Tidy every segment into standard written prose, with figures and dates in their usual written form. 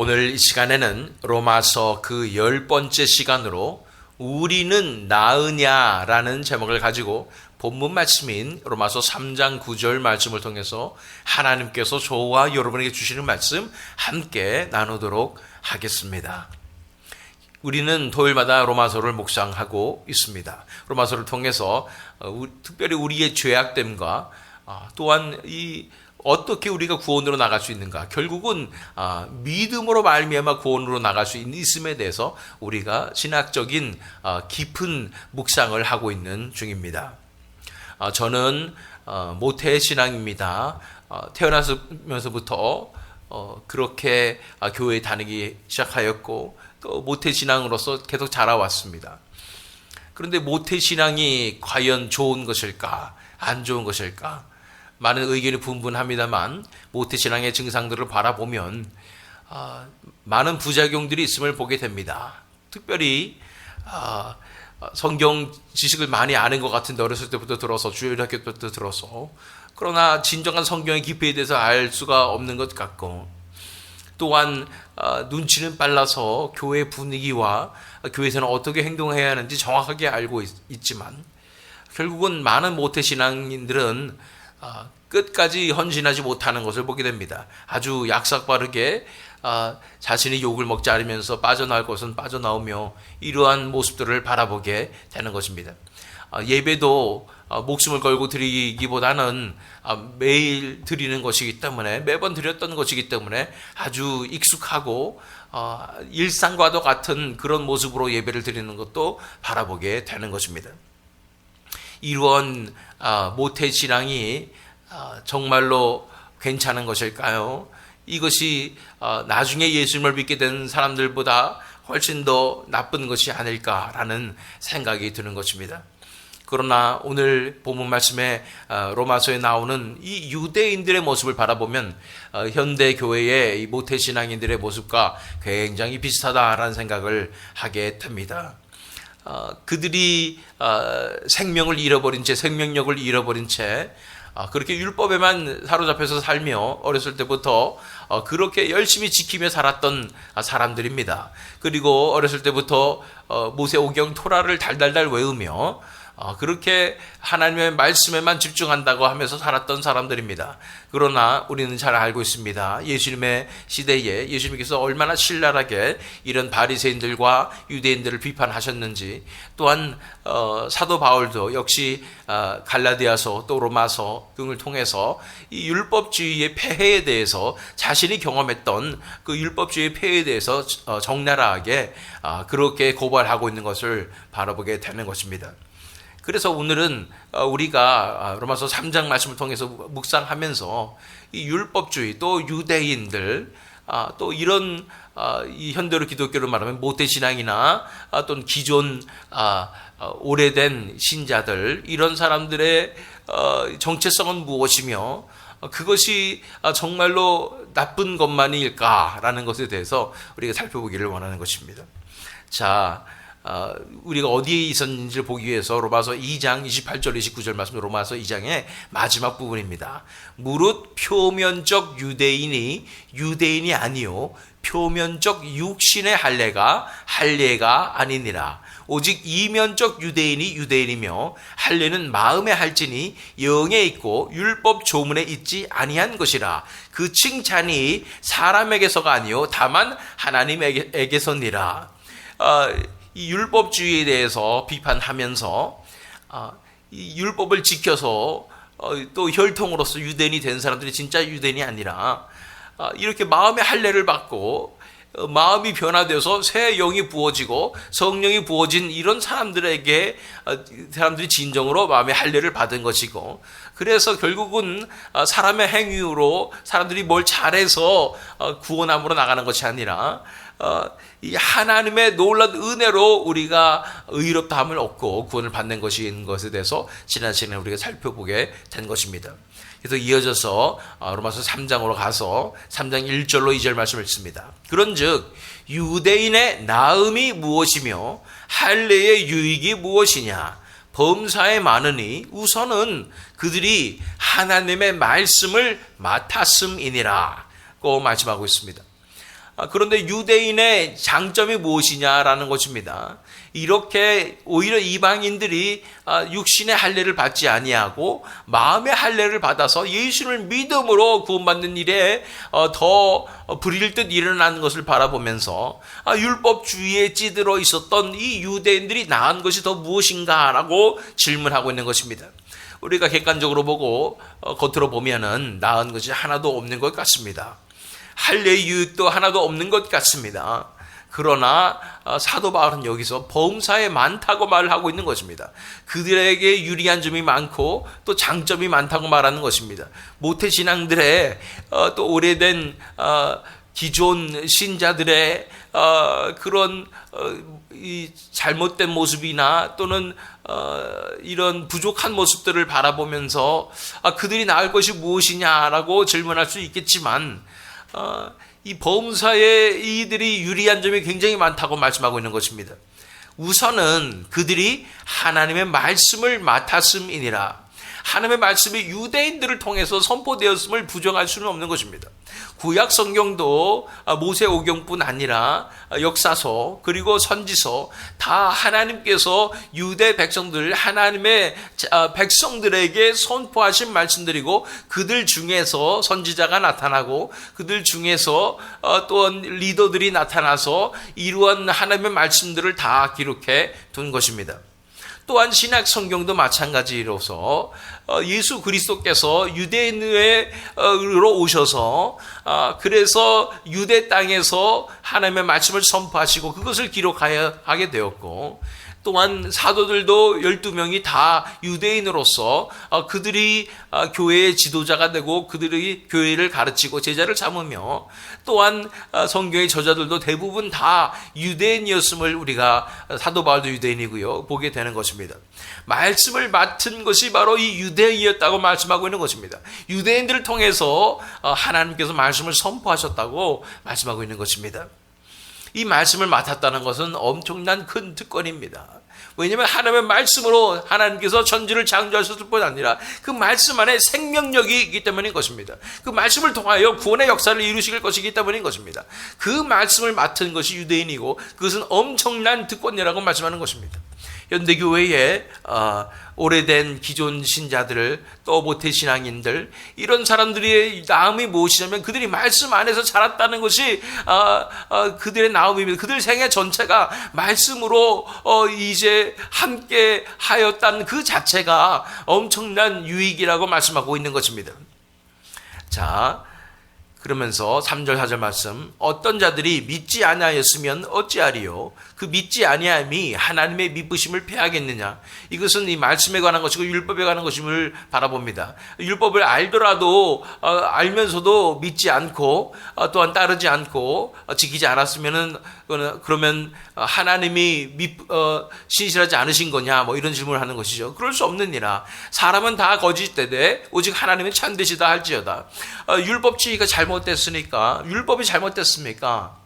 오늘 이 시간에는 로마서 그 10번째 시간으로 우리는 나으냐라는 제목을 가지고 본문 말씀인 로마서 3장 9절 말씀을 통해서 하나님께서 저와 여러분에게 주시는 말씀 함께 나누도록 하겠습니다. 우리는 토요일마다 로마서를 묵상하고 있습니다. 로마서를 통해서 특별히 우리의 죄악됨과 또한 어떻게 우리가 구원으로 나갈 수 있는가, 결국은 믿음으로 말미암아 구원으로 나갈 수 있음에 대해서 우리가 신학적인 깊은 묵상을 하고 있는 중입니다. 저는 모태 신앙입니다. 태어나면서부터 그렇게 교회에 다니기 시작하였고 또 모태 신앙으로서 계속 자라왔습니다. 그런데 모태 신앙이 과연 좋은 것일까, 안 좋은 것일까? 많은 의견이 분분합니다만 모태신앙의 증상들을 바라보면 많은 부작용들이 있음을 보게 됩니다. 특별히 성경 지식을 많이 아는 것 같은데 어렸을 때부터 들어서 주일학교 때부터 들어서, 그러나 진정한 성경의 깊이에 대해서 알 수가 없는 것 같고, 또한 눈치는 빨라서 교회 분위기와 교회에서는 어떻게 행동해야 하는지 정확하게 알고 있지만 결국은 많은 모태신앙인들은 끝까지 헌신하지 못하는 것을 보게 됩니다. 아주 약삭빠르게 자신이 욕을 먹지 않으면서 빠져나올 것은 빠져나오며 이러한 모습들을 바라보게 되는 것입니다. 예배도 목숨을 걸고 드리기보다는 매일 드리는 것이기 때문에, 매번 드렸던 것이기 때문에 아주 익숙하고 일상과도 같은 그런 모습으로 예배를 드리는 것도 바라보게 되는 것입니다. 이런 모태신앙이 정말로 괜찮은 것일까요? 이것이 나중에 예수님을 믿게 된 사람들보다 훨씬 더 나쁜 것이 아닐까라는 생각이 드는 것입니다. 그러나 오늘 본문 말씀에 로마서에 나오는 이 유대인들의 모습을 바라보면 현대 교회의 이 모태신앙인들의 모습과 굉장히 비슷하다라는 생각을 하게 됩니다. 그들이 생명을 잃어버린 채, 생명력을 잃어버린 채 그렇게 율법에만 사로잡혀서 살며 어렸을 때부터 그렇게 열심히 지키며 살았던 사람들입니다. 그리고 어렸을 때부터 모세오경 토라를 달달달 외우며 그렇게 하나님의 말씀에만 집중한다고 하면서 살았던 사람들입니다. 그러나 우리는 잘 알고 있습니다. 예수님의 시대에 예수님께서 얼마나 신랄하게 이런 바리새인들과 유대인들을 비판하셨는지, 또한 사도 바울도 역시 갈라디아서 또 로마서 등을 통해서 이 율법주의의 폐해에 대해서 자신이 경험했던 그 율법주의의 폐해에 대해서 적나라하게 그렇게 고발하고 있는 것을 바라보게 되는 것입니다. 그래서 오늘은 우리가 로마서 3장 말씀을 통해서 묵상하면서 이 율법주의, 또 유대인들, 또 이런 이 현대로 기독교로 말하면 모태신앙이나 또는 기존 오래된 신자들, 이런 사람들의 정체성은 무엇이며 그것이 정말로 나쁜 것만일까라는 것에 대해서 우리가 살펴보기를 원하는 것입니다. 자, 우리가 어디에 있었는지를 보기 위해서 로마서 2장 28절 29절 말씀, 로마서 2장의 마지막 부분입니다. 무릇 표면적 유대인이 유대인이 아니요 표면적 육신의 할례가 아니니라. 오직 이면적 유대인이 유대인이며 할례는 마음에 할지니 영에 있고 율법 조문에 있지 아니한 것이라. 그 칭찬이 사람에게서가 아니요 다만 하나님에게서니라. 이 율법주의에 대해서 비판하면서 이 율법을 지켜서 또 혈통으로서 유대인이 된 사람들이 진짜 유대인이 아니라 이렇게 마음의 할례를 받고 마음이 변화되어서 새 영이 부어지고 성령이 부어진 이런 사람들이 진정으로 마음의 할례를 받은 것이고, 그래서 결국은 사람의 행위로 사람들이 뭘 잘해서 구원함으로 나가는 것이 아니라 이 하나님의 놀라운 은혜로 우리가 의롭다함을 얻고 구원을 받는 것인 것에 대해서 지난 시간에 우리가 살펴보게 된 것입니다. 그래서 이어져서 로마서 3장으로 가서 3장 1절로 2절 말씀을 읽습니다. 그런즉 유대인의 나음이 무엇이며 할례의 유익이 무엇이냐? 범사에 많으니 우선은 그들이 하나님의 말씀을 맡았음이니라 고 말씀하고 있습니다. 그런데 유대인의 장점이 무엇이냐라는 것입니다. 이렇게 오히려 이방인들이 육신의 할례를 받지 아니하고 마음의 할례를 받아서 예수를 믿음으로 구원받는 일에 더 불일 듯 일어나는 것을 바라보면서 율법주의에 찌들어 있었던 이 유대인들이 나은 것이 더 무엇인가라고 질문하고 있는 것입니다. 우리가 객관적으로 보고 겉으로 보면은 나은 것이 하나도 없는 것 같습니다. 할례의 유익도 하나도 없는 것 같습니다. 그러나 사도 바울은 여기서 범사에 많다고 말을 하고 있는 것입니다. 그들에게 유리한 점이 많고 또 장점이 많다고 말하는 것입니다. 모태신앙들의 또 오래된 기존 신자들의 그런 이 잘못된 모습이나 또는 이런 부족한 모습들을 바라보면서 그들이 나을 것이 무엇이냐라고 질문할 수 있겠지만 이 범사에 이들이 유리한 점이 굉장히 많다고 말씀하고 있는 것입니다. 우선은 그들이 하나님의 말씀을 맡았음이니라. 하나님의 말씀이 유대인들을 통해서 선포되었음을 부정할 수는 없는 것입니다. 구약 성경도 모세오경뿐 아니라 역사서 그리고 선지서 다 하나님께서 유대 백성들 하나님의 백성들에게 선포하신 말씀들이고 그들 중에서 선지자가 나타나고 그들 중에서 또한 리더들이 나타나서 이러한 하나님의 말씀들을 다 기록해 둔 것입니다. 또한 신약 성경도 마찬가지로서 예수 그리스도께서 유대인으로 오셔서 그래서 유대 땅에서 하나님의 말씀을 선포하시고 그것을 기록하게 되었고 또한 사도들도 12명이 다 유대인으로서 그들이 교회의 지도자가 되고 그들이 교회를 가르치고 제자를 삼으며 또한 성경의 저자들도 대부분 다 유대인이었음을 우리가 사도 바울도 유대인이고요 보게 되는 것입니다. 말씀을 맡은 것이 바로 이 유대인이었다고 말씀하고 있는 것입니다. 유대인들을 통해서 하나님께서 말씀을 선포하셨다고 말씀하고 있는 것입니다. 이 말씀을 맡았다는 것은 엄청난 큰 특권입니다. 왜냐하면 하나님의 말씀으로 하나님께서 천지를 창조하셨을 뿐 아니라 그 말씀 안에 생명력이 있기 때문인 것입니다. 그 말씀을 통하여 구원의 역사를 이루실 것이기 때문인 것입니다. 그 말씀을 맡은 것이 유대인이고 그것은 엄청난 특권이라고 말씀하는 것입니다. 현대교회에 오래된 기존 신자들 또 모태신앙인들 이런 사람들의 나음이 무엇이냐면 그들이 말씀 안에서 자랐다는 것이 그들의 나음입니다. 그들 생애 전체가 말씀으로 이제 함께 하였다는 그 자체가 엄청난 유익이라고 말씀하고 있는 것입니다. 자, 그러면서 3절 4절 말씀 어떤 자들이 믿지 아니하였으면 어찌하리요 그 믿지 아니함이 하나님의 미쁘심을 패하겠느냐. 이것은 이 말씀에 관한 것이고 율법에 관한 것임을 바라봅니다. 율법을 알더라도 알면서도 믿지 않고 또한 따르지 않고 지키지 않았으면은 그러면 하나님이 신실하지 않으신 거냐 뭐 이런 질문을 하는 것이죠. 그럴 수 없느니라. 사람은 다 거짓되되 오직 하나님은 참되시다 할지어다. 율법주의가 잘못됐으니까 율법이 잘못됐습니까?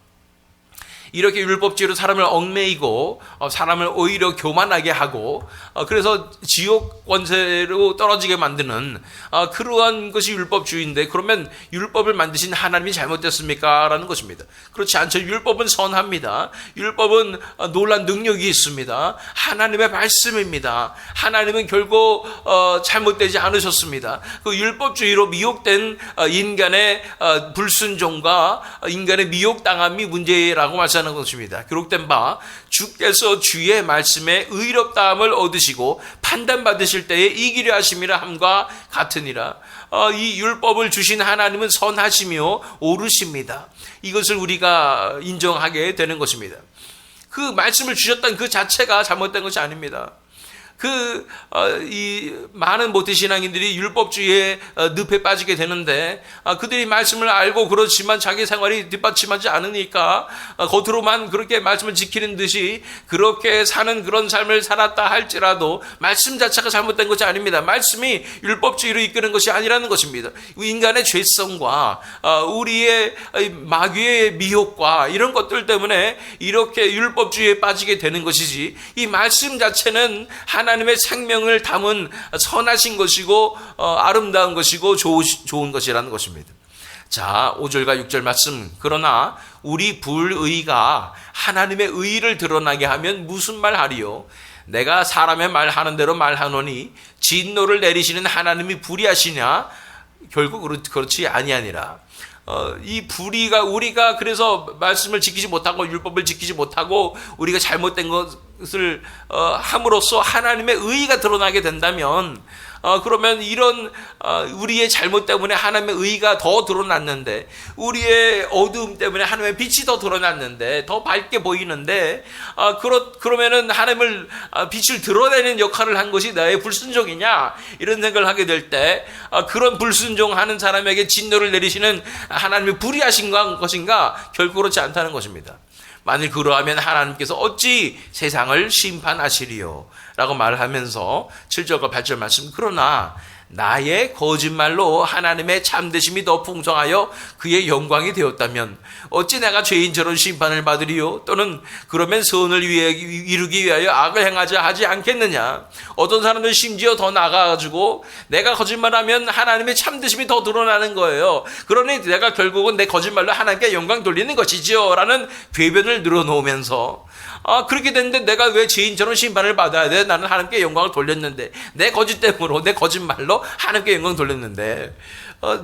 이렇게 율법주의로 사람을 얽매이고 사람을 오히려 교만하게 하고 그래서 지옥 권세로 떨어지게 만드는 그러한 것이 율법주의인데 그러면 율법을 만드신 하나님이 잘못됐습니까? 라는 것입니다. 그렇지 않죠. 율법은 선합니다. 율법은 놀란 능력이 있습니다. 하나님의 말씀입니다. 하나님은 결국 잘못되지 않으셨습니다. 그 율법주의로 미혹된 인간의 불순종과 인간의 미혹당함이 문제라고 말씀하는 것입니다. 기록된 바 주께서 주의 말씀에 의롭다함을 얻으시고 판단받으실 때에 이기려 하심이라 함과 같으니라. 이 율법을 주신 하나님은 선하시며 옳으십니다. 이것을 우리가 인정하게 되는 것입니다. 그 말씀을 주셨다는 그 자체가 잘못된 것이 아닙니다. 이 많은 모태신앙인들이 율법주의에 늪에 빠지게 되는데 그들이 말씀을 알고 그렇지만 자기 생활이 뒷받침하지 않으니까 겉으로만 그렇게 말씀을 지키는 듯이 그렇게 사는 그런 삶을 살았다 할지라도 말씀 자체가 잘못된 것이 아닙니다. 말씀이 율법주의로 이끄는 것이 아니라는 것입니다. 인간의 죄성과 우리의 마귀의 미혹과 이런 것들 때문에 이렇게 율법주의에 빠지게 되는 것이지 이 말씀 자체는 하나님의 생명을 담은 선하신 것이고 아름다운 것이고 좋은 것이라는 것입니다. 자, 5절과 6절 말씀. 그러나 우리 불의가 하나님의 의를 드러나게 하면 무슨 말 하리요? 내가 사람의 말하는 대로 말하노니 진노를 내리시는 하나님이 불의하시냐? 결국 그렇지 아니하니라. 이 불의가, 우리가 그래서 말씀을 지키지 못하고 율법을 지키지 못하고 우리가 잘못된 것을 함으로써 하나님의 의의가 드러나게 된다면, 그러면 이런 우리의 잘못 때문에 하나님의 의의가 더 드러났는데, 우리의 어두움 때문에 하나님의 빛이 더 드러났는데, 더 밝게 보이는데, 그러면은 하나님을 빛을 드러내는 역할을 한 것이 나의 불순종이냐, 이런 생각을 하게 될 때, 그런 불순종하는 사람에게 진노를 내리시는 하나님이 불의하신 것인가? 결코 그렇지 않다는 것입니다. 만일 그러하면 하나님께서 어찌 세상을 심판하시리요? 라고 말하면서 7절과 8절 말씀. 그러나 나의 거짓말로 하나님의 참되심이 더 풍성하여 그의 영광이 되었다면 어찌 내가 죄인처럼 심판을 받으리요? 또는 그러면 선을 이루기 위하여 악을 행하자 하지 않겠느냐? 어떤 사람들은 심지어 더 나아가지고 내가 거짓말하면 하나님의 참되심이 더 드러나는 거예요. 그러니 내가 결국은 내 거짓말로 하나님께 영광 돌리는 것이지요 라는 궤변을 늘어놓으면서, 그렇게 됐는데 내가 왜 죄인처럼 심판을 받아야 돼? 나는 하나님께 영광을 돌렸는데, 내 거짓 때문에, 내 거짓말로 하나님께 영광을 돌렸는데,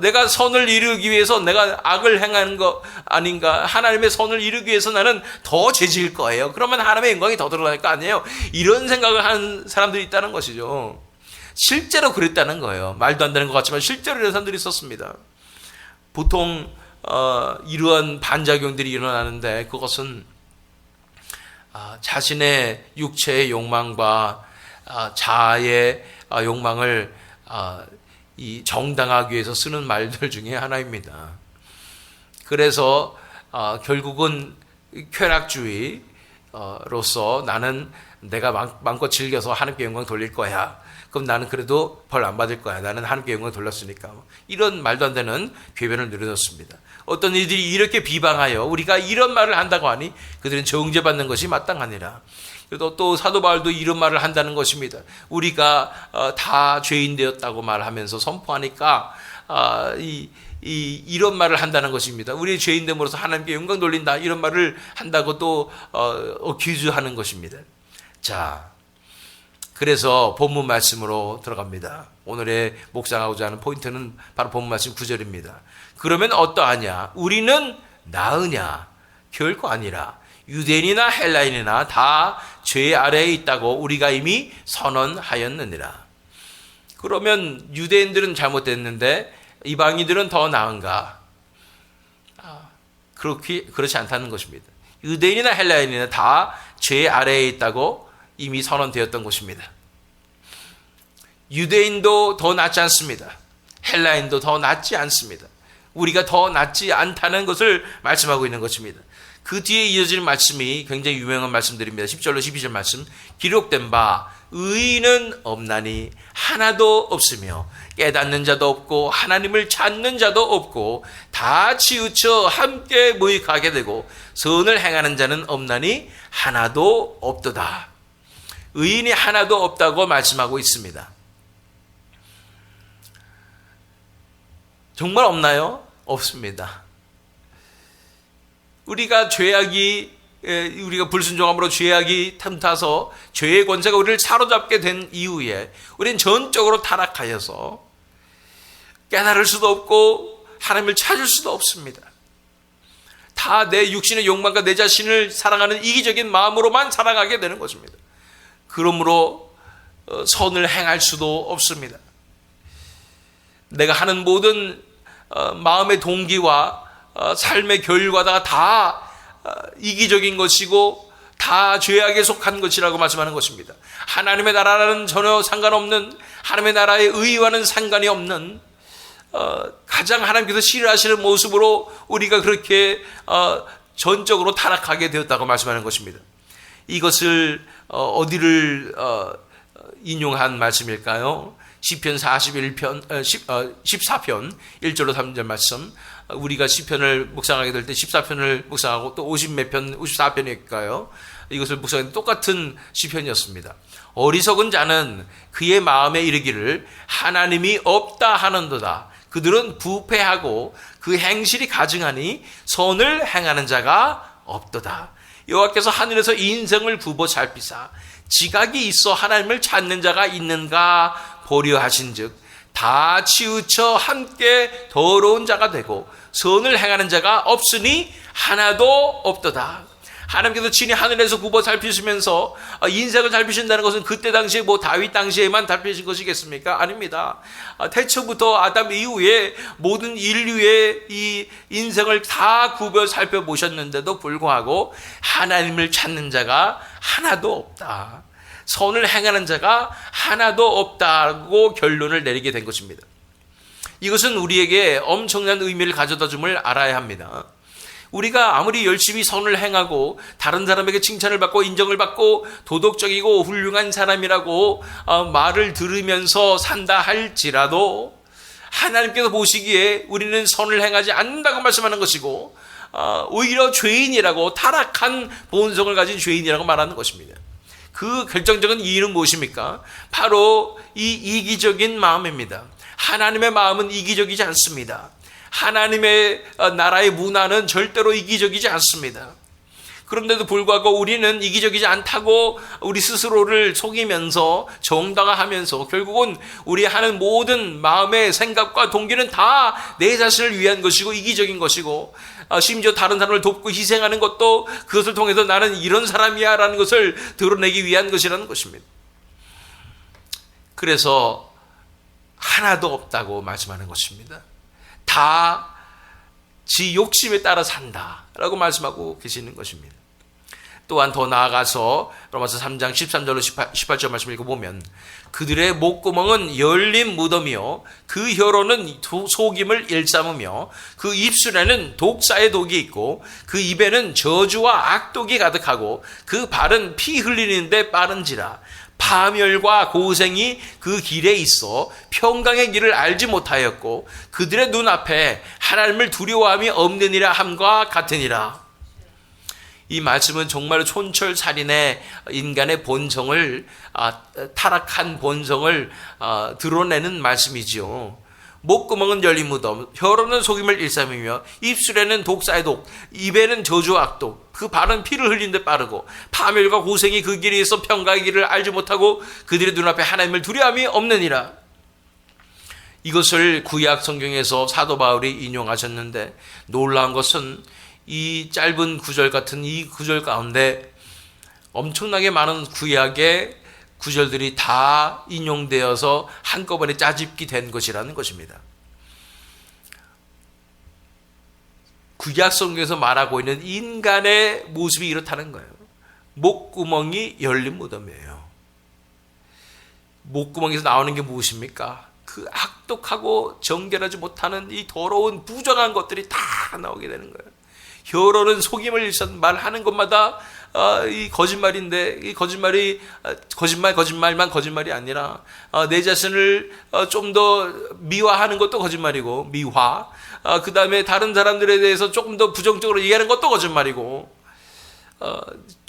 내가 선을 이루기 위해서 내가 악을 행하는 거 아닌가? 하나님의 선을 이루기 위해서 나는 더 죄지을 거예요. 그러면 하나님의 영광이 더 드러날 거 아니에요? 이런 생각을 하는 사람들이 있다는 것이죠. 실제로 그랬다는 거예요. 말도 안 되는 것 같지만 실제로 이런 사람들이 있었습니다. 보통 이러한 반작용들이 일어나는데, 그것은 자신의 육체의 욕망과 자아의 욕망을 이 정당하기 위해서 쓰는 말들 중에 하나입니다. 그래서 결국은 쾌락주의로서 나는 내가 마음껏 즐겨서 하나님께 영광 돌릴 거야. 그럼 나는 그래도 벌 안 받을 거야. 나는 하나님께 영광을 돌렸으니까. 이런 말도 안 되는 궤변을 늘어놓습니다. 어떤 이들이 이렇게 비방하여 우리가 이런 말을 한다고 하니 그들은 정죄받는 것이 마땅하니라. 그래도 또 사도 바울도 이런 말을 한다는 것입니다. 우리가 다 죄인 되었다고 말하면서 선포하니까 이런 말을 한다는 것입니다. 우리 죄인 됨으로써 하나님께 영광 돌린다, 이런 말을 한다고 또 어큐즈하는 것입니다. 자, 그래서 본문 말씀으로 들어갑니다. 오늘의 묵상하고자 하는 포인트는 바로 본문 말씀 9절입니다. 그러면 어떠하냐? 우리는 나으냐? 결코 아니라 유대인이나 헬라인이나 다 죄 아래에 있다고 우리가 이미 선언하였느니라. 그러면 유대인들은 잘못됐는데 이방인들은 더 나은가? 그렇지 않다는 것입니다. 유대인이나 헬라인이나 다 죄 아래에 있다고 이미 선언되었던 것입니다. 유대인도 더 낫지 않습니다. 헬라인도 더 낫지 않습니다. 우리가 더 낫지 않다는 것을 말씀하고 있는 것입니다. 그 뒤에 이어지는 말씀이 굉장히 유명한 말씀들입니다. 10절로 12절 말씀. 기록된 바 의인은 없나니 하나도 없으며 깨닫는 자도 없고 하나님을 찾는 자도 없고 다 치우쳐 함께 무익하게 되고 선을 행하는 자는 없나니 하나도 없도다. 의인이 하나도 없다고 말씀하고 있습니다. 정말 없나요? 없습니다. 우리가 불순종함으로 죄악이 틈타서 죄의 권세가 우리를 사로잡게 된 이후에 우리는 전적으로 타락하여서 깨달을 수도 없고 하나님을 찾을 수도 없습니다. 다 내 육신의 욕망과 내 자신을 사랑하는 이기적인 마음으로만 살아가게 되는 것입니다. 그러므로 선을 행할 수도 없습니다. 내가 하는 모든 마음의 동기와 삶의 결과가 다 이기적인 것이고 다 죄악에 속한 것이라고 말씀하는 것입니다. 하나님의 나라는 전혀 상관없는, 하나님의 나라의 의와는 상관이 없는 가장 하나님께서 싫어하시는 모습으로 우리가 그렇게 전적으로 타락하게 되었다고 말씀하는 것입니다. 이것을 어디를 인용한 말씀일까요? 시편 14편 1절로 3절 말씀. 우리가 시편을 묵상하게 될 때 14편을 묵상하고 또 50몇 편, 54편일까요? 이것을 묵상하는 똑같은 시편이었습니다. 어리석은 자는 그의 마음에 이르기를 하나님이 없다 하는도다. 그들은 부패하고 그 행실이 가증하니 선을 행하는 자가 없도다. 여호와께서 하늘에서 인생을 굽어 살피사 지각이 있어 하나님을 찾는 자가 있는가 보려 하신즉 다 치우쳐 함께 더러운 자가 되고 선을 행하는 자가 없으니 하나도 없도다. 하나님께서 친히 하늘에서 굽어 살피시면서 인생을 살피신다는 것은 그때 당시에 다윗 당시에만 살피신 것이겠습니까? 아닙니다. 태초부터 아담 이후에 모든 인류의 이 인생을 다 굽어 살펴보셨는데도 불구하고 하나님을 찾는 자가 하나도 없다. 선을 행하는 자가 하나도 없다고 결론을 내리게 된 것입니다. 이것은 우리에게 엄청난 의미를 가져다 줌을 알아야 합니다. 우리가 아무리 열심히 선을 행하고 다른 사람에게 칭찬을 받고 인정을 받고 도덕적이고 훌륭한 사람이라고 말을 들으면서 산다 할지라도 하나님께서 보시기에 우리는 선을 행하지 않는다고 말씀하는 것이고 오히려 죄인이라고 타락한 본성을 가진 죄인이라고 말하는 것입니다. 그 결정적인 이유는 무엇입니까? 바로 이 이기적인 마음입니다. 하나님의 마음은 이기적이지 않습니다. 하나님의 나라의 문화는 절대로 이기적이지 않습니다. 그런데도 불구하고 우리는 이기적이지 않다고 우리 스스로를 속이면서 정당화하면서 결국은 우리 하는 모든 마음의 생각과 동기는 다 내 자신을 위한 것이고 이기적인 것이고 심지어 다른 사람을 돕고 희생하는 것도 그것을 통해서 나는 이런 사람이야 라는 것을 드러내기 위한 것이라는 것입니다. 그래서 하나도 없다고 말씀하는 것입니다. 다 지 욕심에 따라 산다라고 말씀하고 계시는 것입니다. 또한 더 나아가서 로마서 3장 13절로 18절 말씀을 읽어보면 그들의 목구멍은 열린 무덤이요 그 혀로는 속임을 일삼으며 그 입술에는 독사의 독이 있고 그 입에는 저주와 악독이 가득하고 그 발은 피 흘리는데 빠른지라 파멸과 고생이 그 길에 있어 평강의 길을 알지 못하였고 그들의 눈앞에 하나님을 두려워함이 없느니라 함과 같으니라. 이 말씀은 정말 촌철살인의 인간의 본성을 타락한 본성을 드러내는 말씀이지요. 목구멍은 열린 무덤, 혀로는 속임을 일삼으며 입술에는 독사의 독, 입에는 저주와 악독, 그 발은 피를 흘린 데 빠르고 파멸과 고생이 그 길에 있어 평강의 길을 알지 못하고 그들의 눈앞에 하나님을 두려움이 없느니라. 이것을 구약 성경에서 사도 바울이 인용하셨는데 놀라운 것은 이 짧은 구절 같은 이 구절 가운데 엄청나게 많은 구약의 구절들이 다 인용되어서 한꺼번에 짜집기 된 것이라는 것입니다. 구약 성경에서 말하고 있는 인간의 모습이 이렇다는 거예요. 목구멍이 열린 무덤이에요. 목구멍에서 나오는 게 무엇입니까? 그 악독하고 정결하지 못하는 이 더러운 부정한 것들이 다 나오게 되는 거예요. 혀로는 속임을 일삼 말하는 것마다 이 거짓말인데 이 거짓말이 거짓말만 거짓말이 아니라 내 자신을 좀 더 미화하는 것도 거짓말이고 미화 그 다음에 다른 사람들에 대해서 조금 더 부정적으로 얘기하는 것도 거짓말이고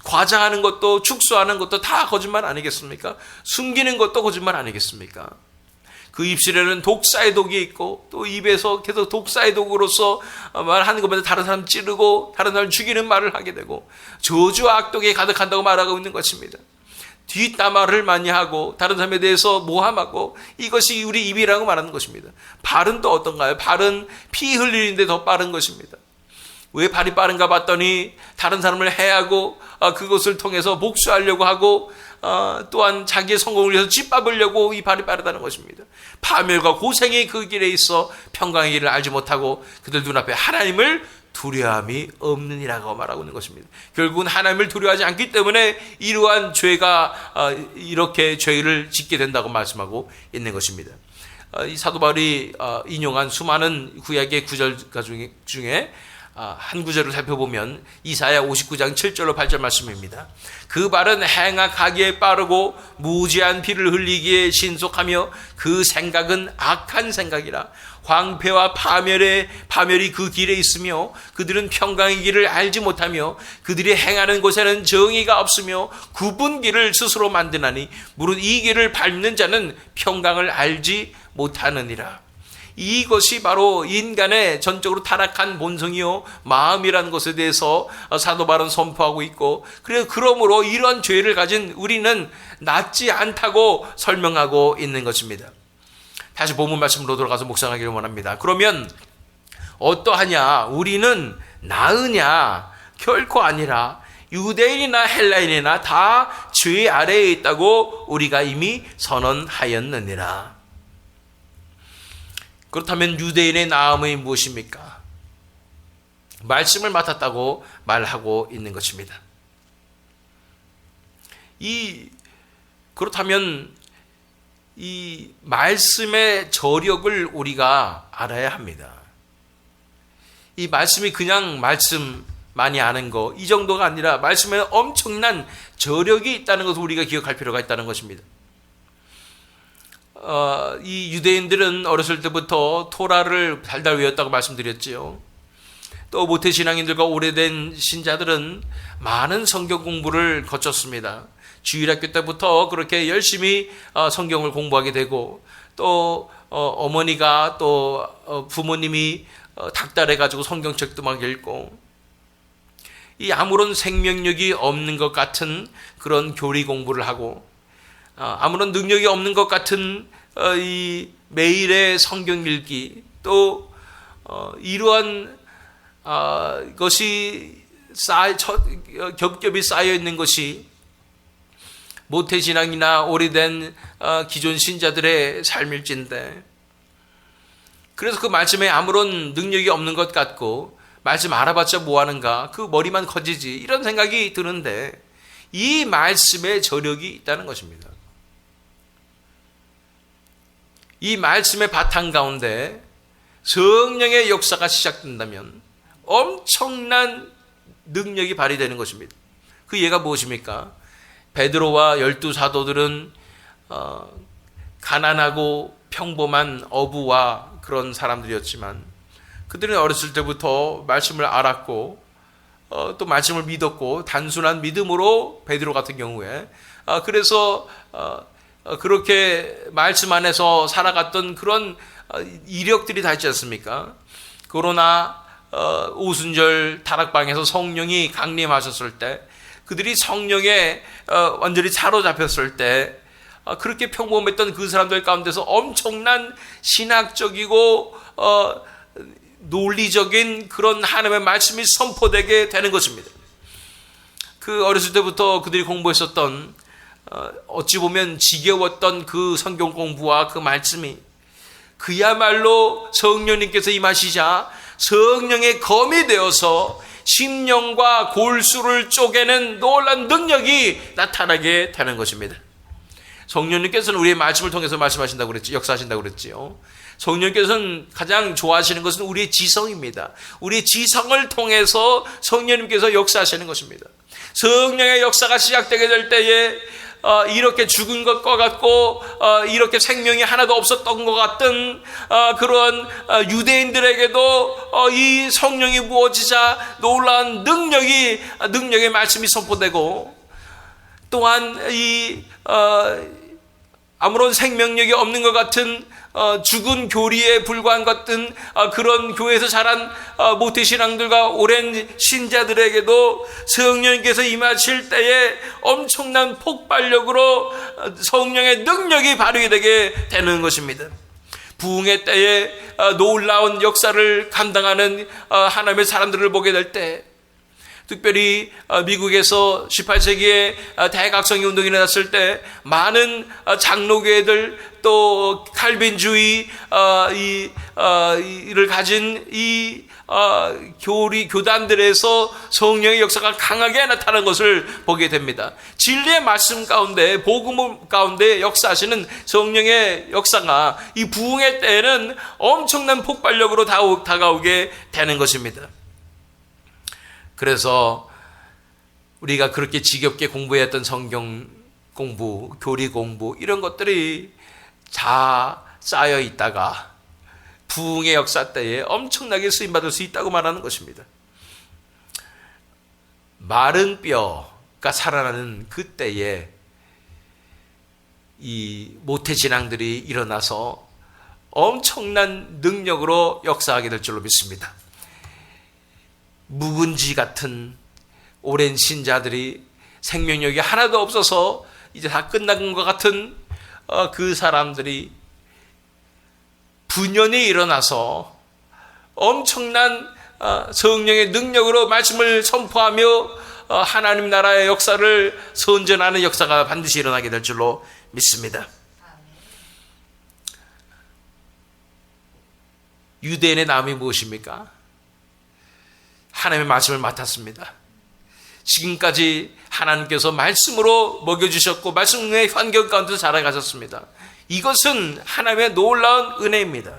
과장하는 것도 축소하는 것도 다 거짓말 아니겠습니까? 숨기는 것도 거짓말 아니겠습니까? 그 입술에는 독사의 독이 있고 또 입에서 계속 독사의 독으로서 말하는 것마다 다른 사람 찌르고 다른 사람 죽이는 말을 하게 되고 저주와 악독이 가득한다고 말하고 있는 것입니다. 뒷담화를 많이 하고 다른 사람에 대해서 모함하고 이것이 우리 입이라고 말하는 것입니다. 발은 또 어떤가요? 발은 피 흘리는데 더 빠른 것입니다. 왜 발이 빠른가 봤더니 다른 사람을 해하고 그것을 통해서 복수하려고 하고 또한 자기의 성공을 위해서 짓밟으려고 이 발이 빠르다는 것입니다. 파멸과 고생이 그 길에 있어 평강의 길을 알지 못하고 그들 눈앞에 하나님을 두려움이 없느니라고 말하고 있는 것입니다. 결국은 하나님을 두려워하지 않기 때문에 이러한 죄가 이렇게 죄를 짓게 된다고 말씀하고 있는 것입니다. 이 사도 바울이 인용한 수많은 구약의 구절 중에 한 구절을 살펴보면 이사야 59장 7절로 8절 말씀입니다. 그 발은 행악하기에 빠르고 무지한 피를 흘리기에 신속하며 그 생각은 악한 생각이라. 황폐와 파멸이 그 길에 있으며 그들은 평강의 길을 알지 못하며 그들이 행하는 곳에는 정의가 없으며 굽은 길을 스스로 만드나니 무릇 이 길을 밟는 자는 평강을 알지 못하느니라. 이것이 바로 인간의 전적으로 타락한 본성이요 마음이라는 것에 대해서 사도 바울은 선포하고 있고, 그러므로 이런 죄를 가진 우리는 낫지 않다고 설명하고 있는 것입니다. 다시 본문 말씀으로 돌아가서 묵상하기를 원합니다. 그러면 어떠하냐? 우리는 나으냐? 결코 아니라 유대인이나 헬라인이나 다 죄 아래에 있다고 우리가 이미 선언하였느니라. 그렇다면 유대인의 나음이 무엇입니까? 말씀을 맡았다고 말하고 있는 것입니다. 그렇다면 이 말씀의 저력을 우리가 알아야 합니다. 이 말씀이 그냥 말씀 많이 아는 거, 이 정도가 아니라 말씀에 엄청난 저력이 있다는 것을 우리가 기억할 필요가 있다는 것입니다. 이 유대인들은 어렸을 때부터 토라를 달달 외웠다고 말씀드렸지요. 또 모태신앙인들과 오래된 신자들은 많은 성경 공부를 거쳤습니다. 주일학교 때부터 그렇게 열심히 성경을 공부하게 되고, 또 어머니가 또 부모님이 닥달해가지고 성경책도 막 읽고, 이 아무런 생명력이 없는 것 같은 그런 교리 공부를 하고, 아무런 능력이 없는 것 같은 이 매일의 성경 읽기, 또 이러한 것이 겹겹이 쌓여 있는 것이 모태신앙이나 오래된 기존 신자들의 삶일진데, 그래서 그 말씀에 아무런 능력이 없는 것 같고, 말씀 알아봤자 뭐하는가, 그 머리만 커지지, 이런 생각이 드는데, 이 말씀에 저력이 있다는 것입니다. 이 말씀의 바탕 가운데 성령의 역사가 시작된다면 엄청난 능력이 발휘되는 것입니다. 그 예가 무엇입니까? 베드로와 12사도들은 가난하고 평범한 어부와 그런 사람들이었지만, 그들은 어렸을 때부터 말씀을 알았고, 또 말씀을 믿었고, 단순한 믿음으로 베드로 같은 경우에 그래서 그렇게 말씀 안에서 살아갔던 그런 이력들이 다 있지 않습니까? 그러나 오순절 다락방에서 성령이 강림하셨을 때, 그들이 성령에 완전히 사로잡혔을 때, 그렇게 평범했던 그 사람들 가운데서 엄청난 신학적이고 논리적인 그런 하나님의 말씀이 선포되게 되는 것입니다. 그 어렸을 때부터 그들이 공부했었던, 어찌 보면 지겨웠던 그 성경 공부와 그 말씀이 그야말로 성령님께서 임하시자 성령의 검이 되어서 심령과 골수를 쪼개는 놀라운 능력이 나타나게 되는 것입니다. 성령님께서는 우리의 말씀을 통해서 말씀하신다고 그랬지, 역사하신다고 그랬지요. 성령께서는 가장 좋아하시는 것은 우리의 지성입니다. 우리의 지성을 통해서 성령님께서 역사하시는 것입니다. 성령의 역사가 시작되게 될 때에 이렇게 죽은 것과 같고 이렇게 생명이 하나도 없었던 것 같은 그런 유대인들에게도 이 성령이 부어지자 놀라운 능력의 말씀이 선포되고, 또한 이 아무런 생명력이 없는 것 같은 죽은 교리에 불과한 같은 그런 교회에서 자란 모태신앙들과 오랜 신자들에게도 성령께서 임하실 때에 엄청난 폭발력으로 성령의 능력이 발휘되게 되는 것입니다. 부흥의 때에 놀라운 역사를 감당하는 하나님의 사람들을 보게 될 때, 특별히 미국에서 18세기에 대각성이 운동이 일어났을 때 많은 장로교회들, 또 칼빈주의 이를 가진 이 교단들에서 성령의 역사가 강하게 나타나는 것을 보게 됩니다. 진리의 말씀 가운데, 복음 가운데 역사하시는 성령의 역사가 이 부흥의 때에는 엄청난 폭발력으로 다가오게 되는 것입니다. 그래서 우리가 그렇게 지겹게 공부했던 성경 공부, 교리 공부, 이런 것들이 다 쌓여 있다가 부흥의 역사 때에 엄청나게 쓰임받을 수 있다고 말하는 것입니다. 마른 뼈가 살아나는 그때에 이 모태신앙들이 일어나서 엄청난 능력으로 역사하게 될 줄로 믿습니다. 묵은지 같은 오랜 신자들이 생명력이 하나도 없어서 이제 다 끝난 것 같은 그 사람들이 분연히 일어나서 엄청난 성령의 능력으로 말씀을 선포하며 하나님 나라의 역사를 선전하는 역사가 반드시 일어나게 될 줄로 믿습니다. 유대인의 나음이 무엇입니까? 하나님의 말씀을 맡았습니다. 지금까지 하나님께서 말씀으로 먹여주셨고 말씀의 환경 가운데서 자라가셨습니다. 이것은 하나님의 놀라운 은혜입니다.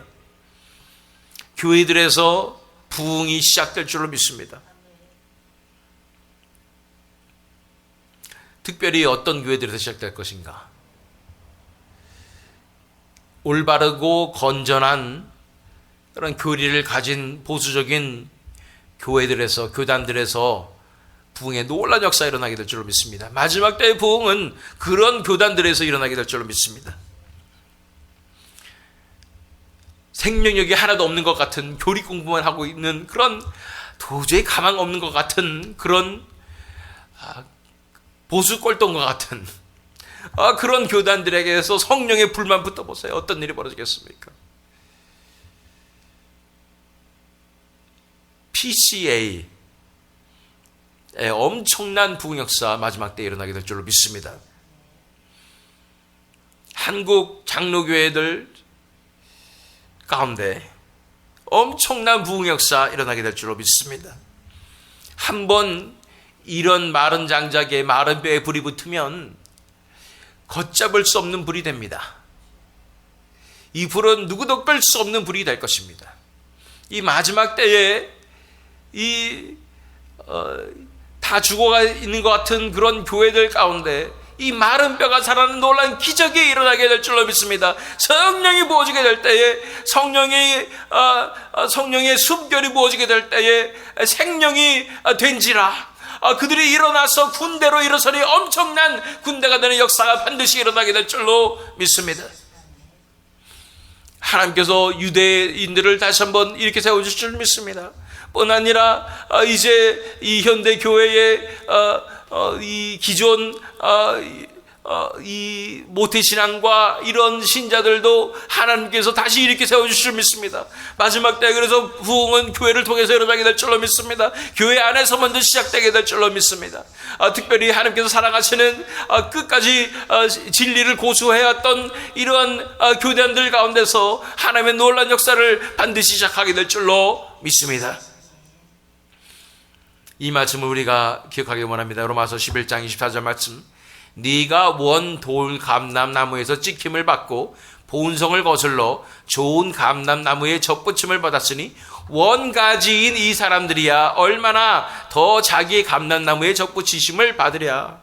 교회들에서 부흥이 시작될 줄로 믿습니다. 특별히 어떤 교회들에서 시작될 것인가? 올바르고 건전한 그런 교리를 가진 보수적인 교회들에서, 교단들에서 부흥의 놀라운 역사가 일어나게 될 줄로 믿습니다. 마지막 때의 부흥은 그런 교단들에서 일어나게 될 줄로 믿습니다. 생명력이 하나도 없는 것 같은, 교리 공부만 하고 있는 그런 도저히 가망 없는 것 같은 그런 보수 꼴통과 같은 그런 교단들에게서 성령의 불만 붙어보세요. 어떤 일이 벌어지겠습니까? PCA의 엄청난 부흥 역사 마지막 때에 일어나게 될 줄로 믿습니다. 한국 장로교회들 가운데 엄청난 부흥 역사 일어나게 될 줄로 믿습니다. 한번 이런 마른 장작에 마른 뼈에 불이 붙으면 걷잡을 수 없는 불이 됩니다. 이 불은 누구도 끌 수 없는 불이 될 것입니다. 이 마지막 때에 다 죽어가 있는 것 같은 그런 교회들 가운데 이 마른 뼈가 살아나는 놀라운 기적이 일어나게 될 줄로 믿습니다. 성령이 부어지게 될 때에 성령의 숨결이 부어지게 될 때에 생명이 된지라 그들이 일어나서 군대로 일어서니 엄청난 군대가 되는 역사가 반드시 일어나게 될 줄로 믿습니다. 하나님께서 유대인들을 다시 한번 이렇게 세워주실 줄 믿습니다. 뿐 아니라 이제 이 현대 교회의 이 기존 이 모태신앙과 이런 신자들도 하나님께서 다시 이렇게 세워주실 줄 믿습니다. 마지막 때 그래서 부흥은 교회를 통해서 일어나게 될 줄로 믿습니다. 교회 안에서 먼저 시작되게 될 줄로 믿습니다. 특별히 하나님께서 사랑하시는 끝까지 진리를 고수해왔던 이러한 교단들 가운데서 하나님의 놀라운 역사를 반드시 시작하게 될 줄로 믿습니다. 이 말씀을 우리가 기억하기 원합니다. 로마서 11장 24절 말씀, 네가 원 돌 감람나무에서 찍힘을 받고 본성을 거슬러 좋은 감람나무의 접붙임을 받았으니 원가지인 이 사람들이야 얼마나 더 자기의 감람나무의 접붙이심을 받으랴.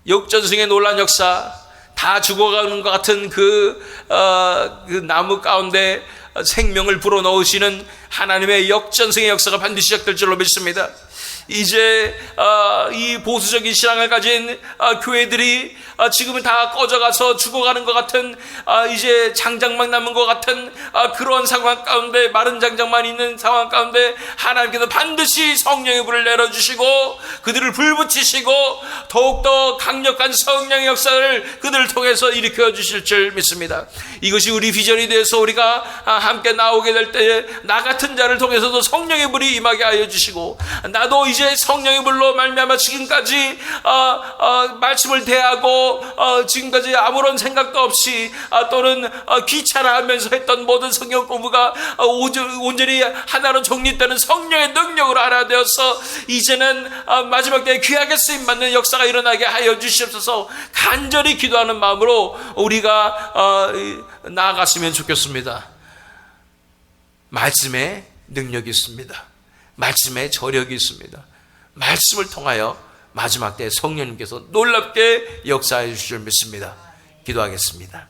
역전승의 놀라운 역사, 다 죽어가는 것 같은 그 나무 가운데 생명을 불어넣으시는 하나님의 역전승의 역사가 반드시 시작될 줄로 믿습니다. 이제 이 보수적인 신앙을 가진 교회들이 지금은 다 꺼져가서 죽어가는 것 같은 이제 장작만 남은 것 같은 그런 상황 가운데, 마른 장작만 있는 상황 가운데 하나님께서 반드시 성령의 불을 내려주시고 그들을 불붙이시고 더욱더 강력한 성령의 역사를 그들을 통해서 일으켜 주실 줄 믿습니다. 이것이 우리 비전이 되어서 우리가 함께 나오게 될 때에 나 같은 자를 통해서도 성령의 불이 임하게 하여 주시고, 나도 이제 성령의 불로 말미암아 지금까지 말씀을 대하고 지금까지 아무런 생각도 없이 또는 귀찮아하면서 했던 모든 성경 공부가 온전히 하나로 정립되는 성령의 능력으로 하나 되어서 이제는 마지막 때에 귀하게 쓰임받는 역사가 일어나게 하여 주시옵소서. 간절히 기도하는 마음으로 우리가 나아갔으면 좋겠습니다. 말씀에 능력이 있습니다. 말씀에 저력이 있습니다. 말씀을 통하여 마지막 때 성령님께서 놀랍게 역사해 주실 줄 믿습니다. 기도하겠습니다.